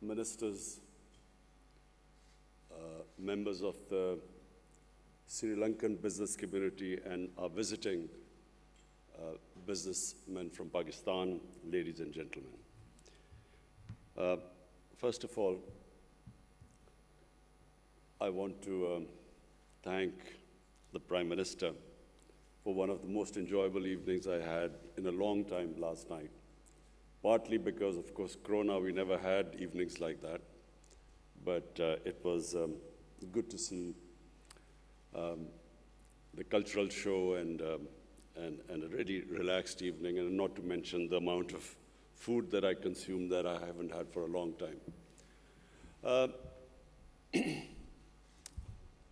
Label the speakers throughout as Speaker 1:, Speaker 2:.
Speaker 1: ministers, members of the Sri Lankan business community, and our visiting businessmen from Pakistan, ladies and gentlemen. First of all, I want to thank the Prime Minister for one of the most enjoyable evenings I had in a long time last night. Partly because, of course, Corona, we never had evenings like that. But it was good to see the cultural show and a really relaxed evening, and not to mention the amount of food that I consumed that I haven't had for a long time.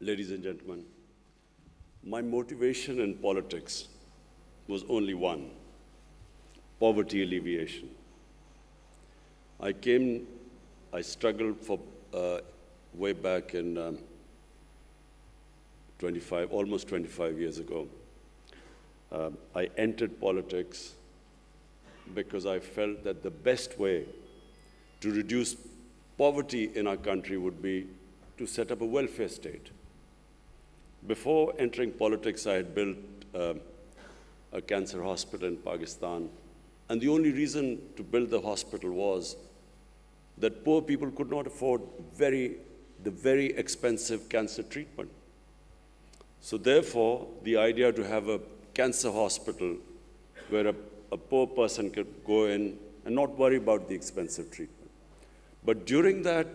Speaker 1: Ladies and gentlemen, my motivation in politics was only one: poverty alleviation. I struggled for way back in almost 25 years ago. I entered politics because I felt that the best way to reduce poverty in our country would be to set up a welfare state. Before entering politics, I had built a cancer hospital in Pakistan. And the only reason to build the hospital was that poor people could not afford the very expensive cancer treatment. So therefore, the idea to have a cancer hospital where a poor person could go in and not worry about the expensive treatment. But during that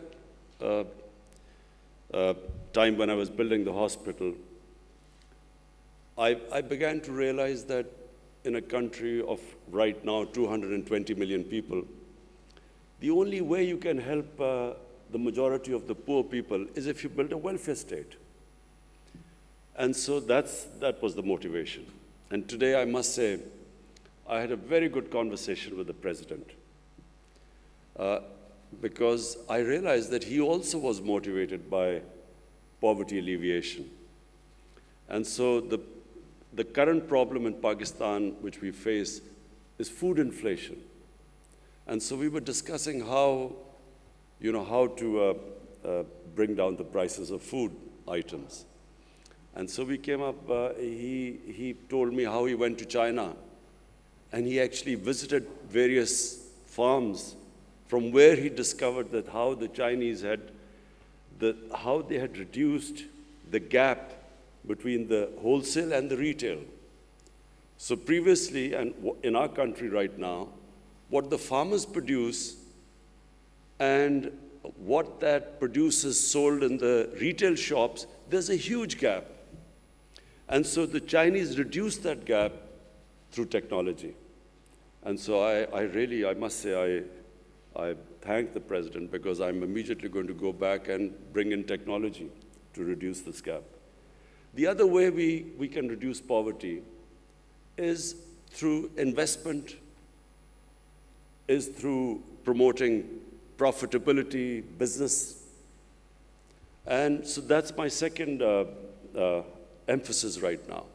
Speaker 1: time when I was building the hospital, I began to realize that in a country of right now 220 million people, the only way you can help the majority of the poor people is if you build a welfare state. And so that was the motivation. And today, I must say, I had a very good conversation with the president because I realized that he also was motivated by poverty alleviation. And so the current problem in Pakistan, which we face, is food inflation. And so we were discussing how to bring down the prices of food items. And so we came up, he told me how he went to China, and he actually visited various farms from where he discovered that how the Chinese how they had reduced the gap between the wholesale and the retail. So previously, and in our country right now, what the farmers produce and what that produce is sold in the retail shops, there's a huge gap. And so the Chinese reduced that gap through technology. And so I must say, I thank the president, because I'm immediately going to go back and bring in technology to reduce this gap. The other way we can reduce poverty is through investment, is through promoting profitability, business. And so that's my second emphasis right now.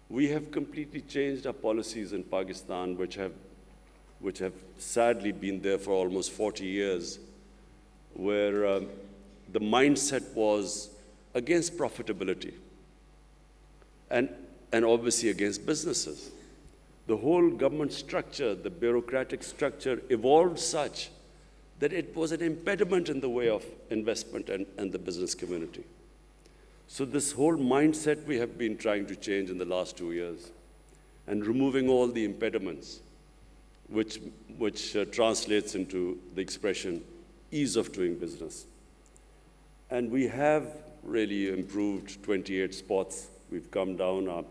Speaker 1: We have completely changed our policies in Pakistan, which have sadly been there for almost 40 years, where the mindset was against profitability and obviously against businesses. The whole government structure, the bureaucratic structure, evolved such that it was an impediment in the way of investment and the business community. So this whole mindset we have been trying to change in the last 2 years, and removing all the impediments, which translates into the expression ease of doing business. And we have really improved 28 spots. We've come down.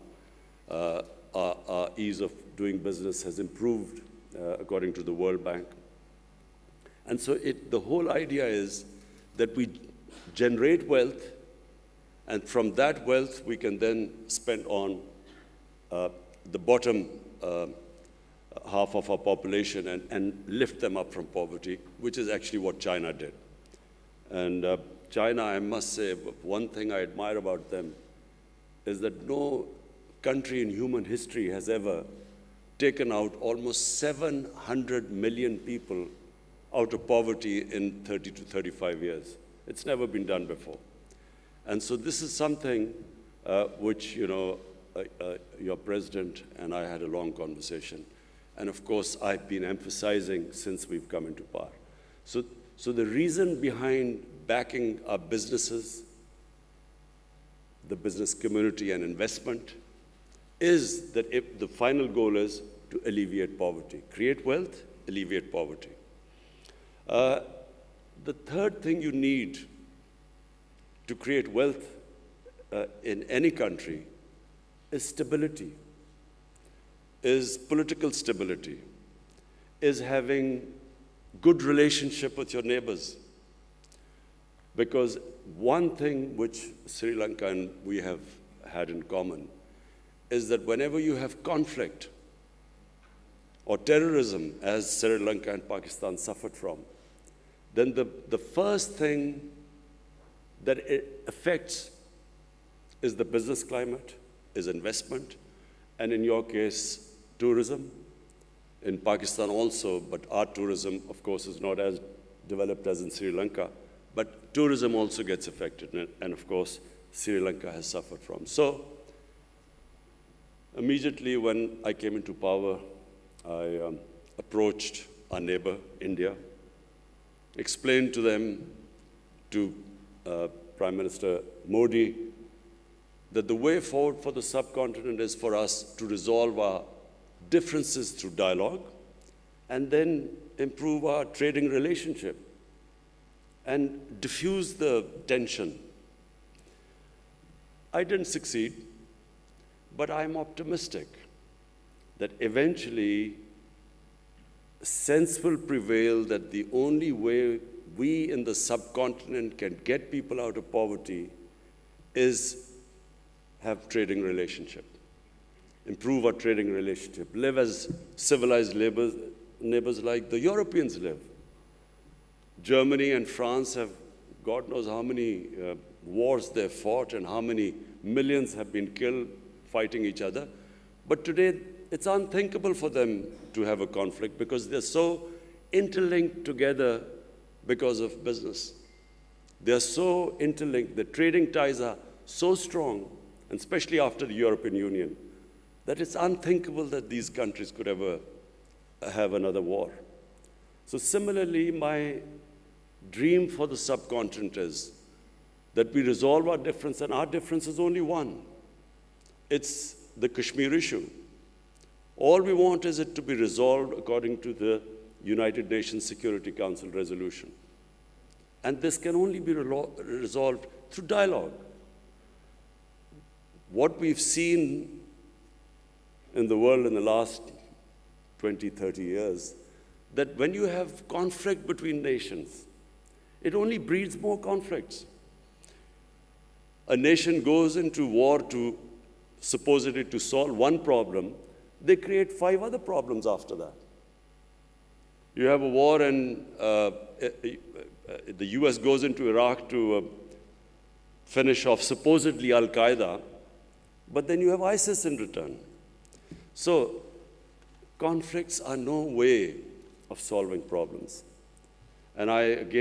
Speaker 1: Our ease of doing business has improved according to the World Bank. And so the whole idea is that we generate wealth, and from that wealth we can then spend on the bottom half of our population and lift them up from poverty, which is actually what China did. And China, I must say, one thing I admire about them is that no country in human history has ever taken out almost 700 million people out of poverty in 30 to 35 years. It's never been done before. And so this is something which, your president and I had a long conversation. And of course, I've been emphasizing since we've come into power. So the reason behind backing our businesses, the business community and investment, is that if the final goal is to alleviate poverty, create wealth, alleviate poverty. The third thing you need to create wealth in any country is stability, is political stability, is having good relationship with your neighbors. Because one thing which Sri Lanka and we have had in common is that whenever you have conflict or terrorism, as Sri Lanka and Pakistan suffered from, then the first thing that it affects is the business climate, is investment, and in your case, tourism. In Pakistan also, but our tourism, of course, is not as developed as in Sri Lanka, but tourism also gets affected, and of course, Sri Lanka has suffered from. So, immediately when I came into power, I approached our neighbor, India, explained to them, to Prime Minister Modi, that the way forward for the subcontinent is for us to resolve our differences through dialogue and then improve our trading relationship and diffuse the tension. I didn't succeed, but I'm optimistic that eventually sense will prevail that the only way we in the subcontinent can get people out of poverty is have trading relationship, improve our trading relationship, live as civilized neighbors like the Europeans live. Germany and France have, God knows how many wars they've fought and how many millions have been killed fighting each other. But today, it's unthinkable for them to have a conflict because they're so interlinked together because of business. They're so interlinked, the trading ties are so strong, and especially after the European Union, that it's unthinkable that these countries could ever have another war. So similarly, my dream for the subcontinent is that we resolve our difference, and our difference is only one. It's the Kashmir issue. All we want is it to be resolved according to the United Nations Security Council resolution. And this can only be resolved through dialogue. What we've seen in the world in the last 20, 30 years, that when you have conflict between nations, it only breeds more conflicts. A nation goes into war to supposedly to solve one problem, they create 5 other problems after that. You have a war and the US goes into Iraq to finish off supposedly Al-Qaeda, but then you have ISIS in return. So conflicts are no way of solving problems. And I, again,